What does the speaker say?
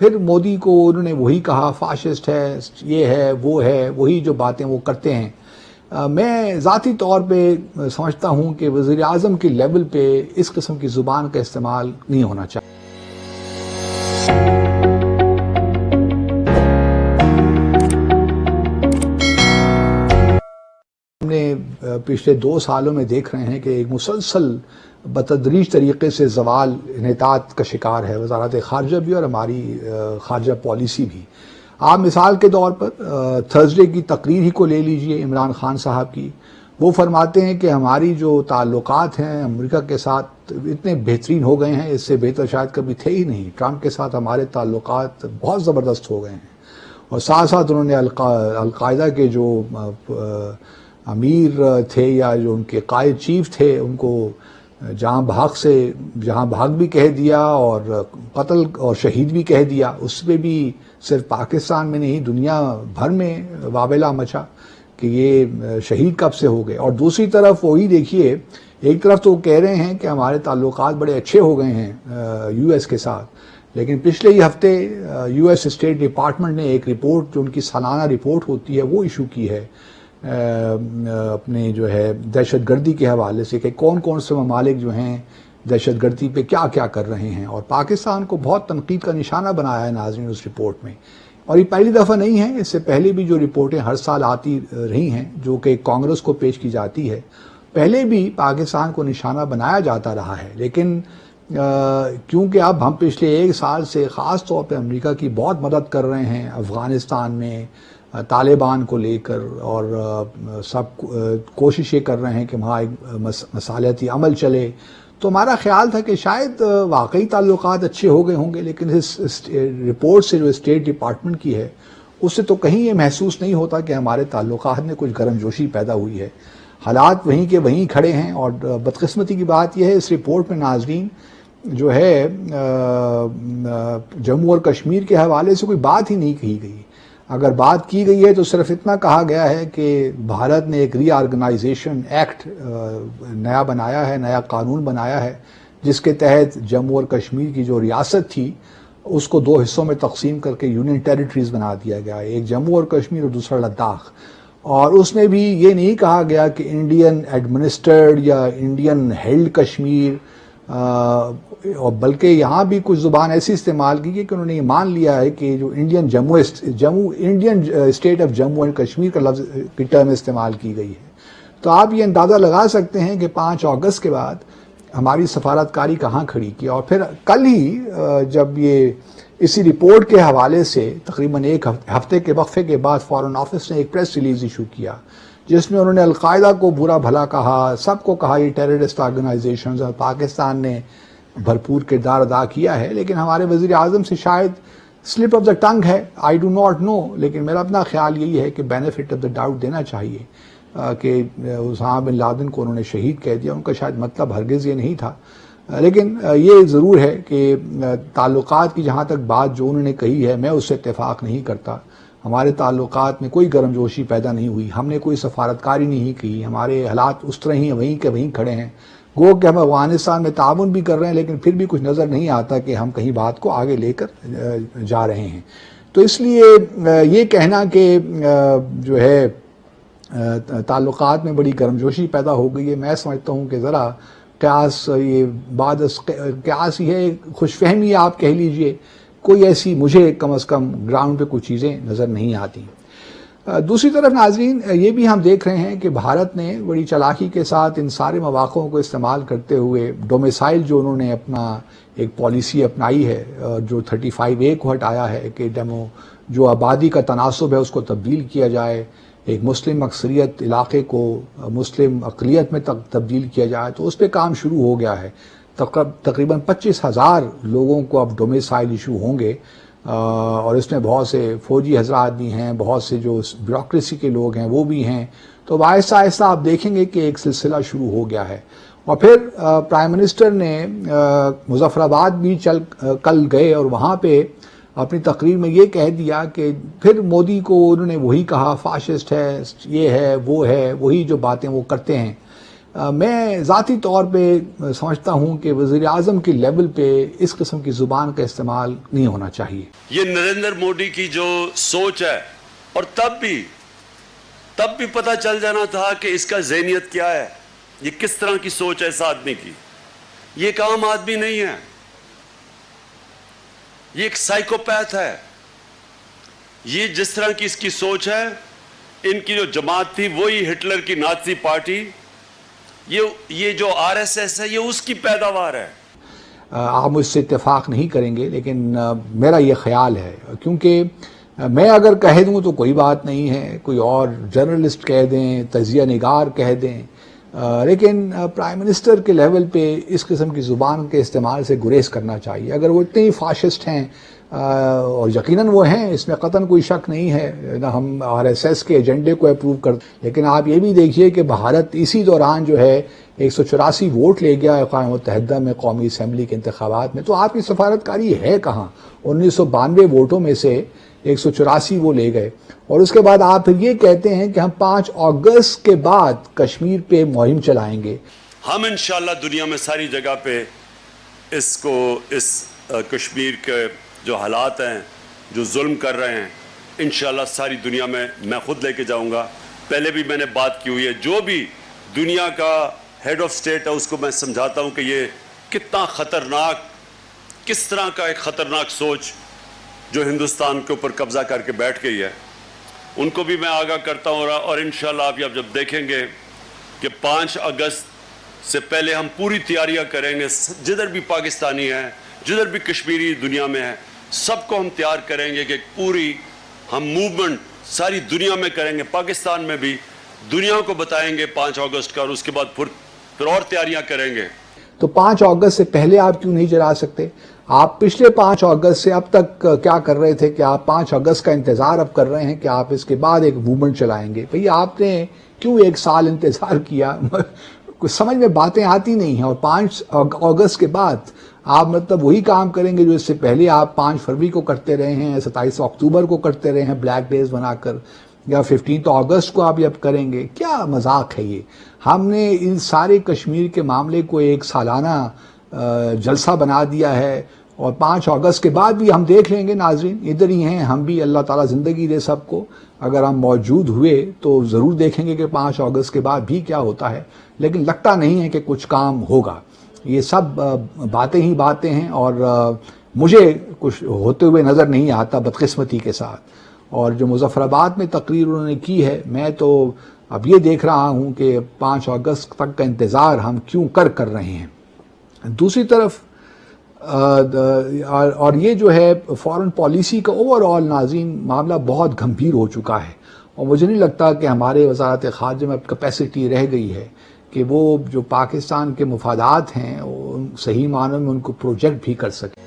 پھر مودی کو انہوں نے وہی کہا فاشسٹ ہے، یہ ہے، وہی جو باتیں وہ کرتے ہیں۔ میں ذاتی طور پہ سمجھتا ہوں کہ وزیر اعظم کے لیول پہ اس قسم کی زبان کا استعمال نہیں ہونا چاہیے۔ ہم نے پچھلے 2 سالوں میں دیکھ رہے ہیں کہ ایک مسلسل بتدریج طریقے سے زوال انحطاط کا شکار ہے وزارت خارجہ بھی اور ہماری خارجہ پالیسی بھی۔ آپ مثال کے طور پر تھرسڈے کی تقریر ہی کو لے لیجئے عمران خان صاحب کی۔ وہ فرماتے ہیں کہ ہماری جو تعلقات ہیں امریکہ کے ساتھ اتنے بہترین ہو گئے ہیں، اس سے بہتر شاید کبھی تھے ہی نہیں۔ ٹرمپ کے ساتھ ہمارے تعلقات بہت زبردست ہو گئے ہیں، اور ساتھ ساتھ انہوں نے القاعدہ کے جو امیر تھے یا جو ان کے قائد چیف تھے ان کو جہاں بھاگ بھی کہہ دیا اور قتل اور شہید بھی کہہ دیا۔ اس پہ بھی صرف پاکستان میں نہیں دنیا بھر میں واویلا مچا کہ یہ شہید کب سے ہو گئے۔ اور دوسری طرف وہی دیکھیے، ایک طرف تو کہہ رہے ہیں کہ ہمارے تعلقات بڑے اچھے ہو گئے ہیں یو ایس کے ساتھ، لیکن پچھلے ہی ہفتے یو ایس اسٹیٹ ڈپارٹمنٹ نے ایک رپورٹ جو ان کی سالانہ رپورٹ ہوتی ہے وہ ایشو کی ہے اپنے جو ہے دہشت گردی کے حوالے سے، کہ کون کون سے ممالک جو ہیں دہشت گردی پہ کیا کیا کر رہے ہیں، اور پاکستان کو بہت تنقید کا نشانہ بنایا ہے ناظرین اس رپورٹ میں۔ اور یہ پہلی دفعہ نہیں ہے، اس سے پہلے بھی جو رپورٹیں ہر سال آتی رہی ہیں جو کہ کانگریس کو پیش کی جاتی ہے، پہلے بھی پاکستان کو نشانہ بنایا جاتا رہا ہے، لیکن کیونکہ اب ہم پچھلے 1 سال سے خاص طور پہ امریکہ کی بہت مدد کر رہے ہیں افغانستان میں طالبان کو لے کر، اور سب کوشش یہ کر رہے ہیں کہ وہاں ایک مصالحتی عمل چلے، تو ہمارا خیال تھا کہ شاید واقعی تعلقات اچھے ہو گئے ہوں گے، لیکن اس رپورٹ سے جو اسٹیٹ ڈپارٹمنٹ کی ہے اس سے تو کہیں یہ محسوس نہیں ہوتا کہ ہمارے تعلقات میں کچھ گرم جوشی پیدا ہوئی ہے۔ حالات وہیں کے وہیں کھڑے ہیں، اور بدقسمتی کی بات یہ ہے اس رپورٹ میں ناظرین جو ہے جموں اور کشمیر کے حوالے سے کوئی بات ہی نہیں کہی گئی۔ اگر بات کی گئی ہے تو صرف اتنا کہا گیا ہے کہ بھارت نے ایک ری آرگنائزیشن ایکٹ نیا بنایا ہے، نیا قانون بنایا ہے، جس کے تحت جموں اور کشمیر کی جو ریاست تھی اس کو 2 حصوں میں تقسیم کر کے یونین ٹیریٹریز بنا دیا گیا، ایک جموں اور کشمیر اور دوسرا لداخ۔ اور اس میں بھی یہ نہیں کہا گیا کہ انڈین ایڈمنسٹرڈ یا انڈین ہیلڈ کشمیر، اور بلکہ یہاں بھی کچھ زبان ایسی استعمال کی کہ انہوں نے یہ مان لیا ہے کہ جو Indian state of Jammu and Kashmir کا لفظ کی ٹرم استعمال کی گئی ہے۔ تو آپ یہ اندازہ لگا سکتے ہیں کہ 5 اگست کے بعد ہماری سفارتکاری کہاں کھڑی کی۔ اور پھر کل ہی جب یہ اسی رپورٹ کے حوالے سے تقریباً 1 ہفتے کے وقفے کے بعد فارن آفس نے ایک پریس ریلیز ایشو کیا جس میں انہوں نے القاعدہ کو برا بھلا کہا، سب کو کہا یہ ٹیررسٹ آرگنائزیشنز، اور پاکستان نے بھرپور کردار ادا کیا ہے۔ لیکن ہمارے وزیر اعظم سے شاید سلپ آف دا ٹنگ ہے، آئی ڈو ناٹ نو، لیکن میرا اپنا خیال یہی ہے کہ بینیفٹ آف دا ڈاؤٹ دینا چاہیے کہ اسامہ بن لادن کو انہوں نے شہید کہہ دیا، ان کا شاید مطلب ہرگز یہ نہیں تھا۔ لیکن یہ ضرور ہے کہ تعلقات کی جہاں تک بات جو انہوں نے کہی ہے میں اس سے اتفاق نہیں کرتا۔ ہمارے تعلقات میں کوئی گرم جوشی پیدا نہیں ہوئی، ہم نے کوئی سفارتکاری نہیں کی، ہمارے حالات اس طرح ہی وہیں کے وہیں کھڑے ہیں۔ گو کہ ہم افغانستان میں تعاون بھی کر رہے ہیں، لیکن پھر بھی کچھ نظر نہیں آتا کہ ہم کہیں بات کو آگے لے کر جا رہے ہیں۔ تو اس لیے یہ کہنا کہ جو ہے تعلقات میں بڑی گرم جوشی پیدا ہو گئی ہے، میں سمجھتا ہوں کہ ذرا قیاس یہ ہے، خوش فہمی آپ کہہ لیجئے، کوئی ایسی مجھے کم از کم گراؤنڈ پہ کچھ چیزیں نظر نہیں آتی۔ دوسری طرف ناظرین یہ بھی ہم دیکھ رہے ہیں کہ بھارت نے بڑی چالاکی کے ساتھ ان سارے مواقعوں کو استعمال کرتے ہوئے ڈومیسائل جو انہوں نے اپنا ایک پالیسی اپنائی ہے، جو 35A کو ہٹایا ہے کہ جو آبادی کا تناسب ہے اس کو تبدیل کیا جائے، ایک مسلم اکثریت علاقے کو مسلم اقلیت میں تبدیل کیا جائے، تو اس پہ کام شروع ہو گیا ہے۔ تقریباً 25,000 لوگوں کو اب ڈومیسائل ایشو ہوں گے، اور اس میں بہت سے فوجی حضرات بھی ہیں، بہت سے جو بیوروکریسی کے لوگ ہیں وہ بھی ہیں۔ تو آہستہ آہستہ آپ دیکھیں گے کہ ایک سلسلہ شروع ہو گیا ہے۔ اور پھر پرائم منسٹر نے مظفر آباد بھی کل گئے اور وہاں پہ اپنی تقریر میں یہ کہہ دیا کہ پھر مودی کو انہوں نے وہی کہا فاشسٹ ہے، یہ ہے، وہی جو باتیں وہ کرتے ہیں۔ میں ذاتی طور پہ سمجھتا ہوں کہ وزیر اعظم کی لیول پہ اس قسم کی زبان کا استعمال نہیں ہونا چاہیے. یہ نریندر مودی کی جو سوچ ہے، اور تب بھی پتہ چل جانا تھا کہ اس کا ذہنیت کیا ہے، یہ کس طرح کی سوچ ہے اس آدمی کی. یہ ایک عام آدمی نہیں ہے، یہ ایک سائیکوپیتھ ہے. یہ جس طرح کی اس کی سوچ ہے، ان کی جو جماعت تھی وہی ہٹلر کی نازی پارٹی، یہ جو آر ایس ایس ہے یہ اس کی پیداوار ہے. آپ مجھ سے اتفاق نہیں کریں گے، لیکن میرا یہ خیال ہے، کیونکہ میں اگر کہہ دوں تو کوئی بات نہیں ہے، کوئی اور جرنلسٹ کہہ دیں، تجزیہ نگار کہہ دیں، لیکن پرائم منسٹر کے لیول پہ اس قسم کی زبان کے استعمال سے گریز کرنا چاہیے. اگر وہ اتنے ہی فاشسٹ ہیں، اور یقیناً وہ ہیں، اس میں قطعاً کوئی شک نہیں ہے، نہ ہم آر ایس ایس کے ایجنڈے کو اپروو کرتے، لیکن آپ یہ بھی دیکھیے کہ بھارت اسی دوران جو ہے 184 ووٹ لے گیا اقوام متحدہ میں قومی اسمبلی کے انتخابات میں. تو آپ کی سفارتکاری ہے کہاں؟ 1992 ووٹوں میں سے 184 وہ لے گئے، اور اس کے بعد آپ پھر یہ کہتے ہیں کہ ہم 5 اگست کے بعد کشمیر پہ مہم چلائیں گے. ہم انشاءاللہ دنیا میں ساری جگہ پہ اس کشمیر کے جو حالات ہیں، جو ظلم کر رہے ہیں، انشاءاللہ ساری دنیا میں خود لے کے جاؤں گا. پہلے بھی میں نے بات کی ہوئی ہے، جو بھی دنیا کا ہیڈ آف سٹیٹ ہے اس کو میں سمجھاتا ہوں کہ یہ کتنا خطرناک، کس طرح کا ایک خطرناک سوچ جو ہندوستان کے اوپر قبضہ کر کے بیٹھ گئی ہے، ان کو بھی میں آگاہ کرتا ہوں. اور انشاءاللہ آپ جب دیکھیں گے کہ 5 اگست سے پہلے ہم پوری تیاریاں کریں گے، جدھر بھی پاکستانی ہے، جدھر بھی کشمیری دنیا میں ہے، سب کو ہم تیار کریں گے کہ پوری ہم موومنٹ ساری دنیا میں کریں گے، پاکستان میں بھی دنیا کو بتائیں گے 5 اگست کا، اور اس کے بعد پھر اور تیاریاں کریں گے. تو 5 اگست سے پہلے آپ کیوں نہیں چلا سکتے؟ آپ پچھلے 5 اگست سے اب تک کیا کر رہے تھے کہ آپ 5 اگست کا انتظار اب کر رہے ہیں کہ آپ اس کے بعد ایک موومنٹ چلائیں گے؟ بھئی آپ نے کیوں 1 سال انتظار کیا؟ کچھ سمجھ میں باتیں آتی نہیں ہیں. اور 5 اگست کے بعد آپ مطلب وہی کام کریں گے جو اس سے پہلے آپ 5 فروری کو کرتے رہے ہیں، 27 اکتوبر کو کرتے رہے ہیں بلیک ڈیز بنا کر، یا 15 اگست کو آپ اب کریں گے؟ کیا مذاق ہے یہ؟ ہم نے ان سارے کشمیر کے معاملے کو ایک سالانہ جلسہ بنا دیا ہے، اور 5 اگست کے بعد بھی ہم دیکھ لیں گے. ناظرین ادھر ہی ہیں ہم بھی، اللہ تعالیٰ زندگی دے سب کو، اگر ہم موجود ہوئے تو ضرور دیکھیں گے کہ 5 اگست کے بعد بھی کیا ہوتا ہے. لیکن لگتا نہیں ہے کہ کچھ کام ہوگا. یہ سب باتیں ہی باتیں ہیں، اور مجھے کچھ ہوتے ہوئے نظر نہیں آتا بدقسمتی کے ساتھ. اور جو مظفر آباد میں تقریر انہوں نے کی ہے، میں تو اب یہ دیکھ رہا ہوں کہ 5 اگست تک کا انتظار ہم کیوں کر رہے ہیں. دوسری طرف اور یہ جو ہے فارن پالیسی کا اوور آل ناظرین معاملہ بہت گھمبیر ہو چکا ہے، اور مجھے نہیں لگتا کہ ہمارے وزارت خارجہ میں اب کیپیسٹی رہ گئی ہے کہ وہ جو پاکستان کے مفادات ہیں وہ صحیح معنوں میں ان کو پروجیکٹ بھی کر سکے.